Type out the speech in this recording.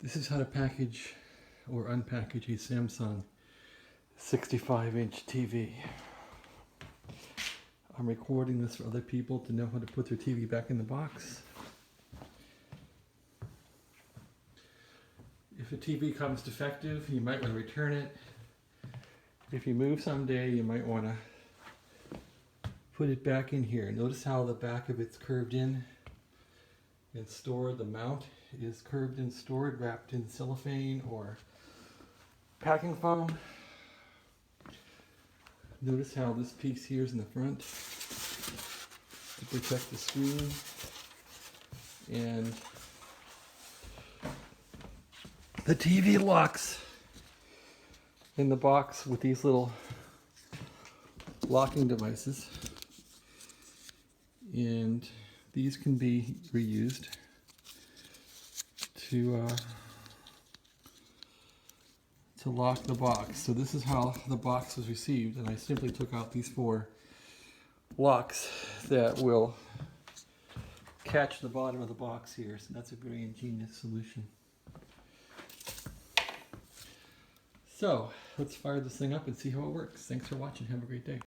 This is how to package or unpackage a Samsung 65-inch TV. I'm recording this for other people to know how to put their TV back in the box. If a TV comes defective, you might want to return it. If you move someday, you might want to put it back in here. Notice how the back of it's curved in and stored. The mount is curved and stored, wrapped in cellophane or packing foam. Notice how this piece here is in the front to protect the screen, and the TV locks in the box with these little locking devices, and these can be reused to lock the box. So this is how the box was received, and I simply took out these 4 locks that will catch the bottom of the box here. So that's a very ingenious solution. So let's fire this thing up and see how it works. Thanks for watching. Have a great day.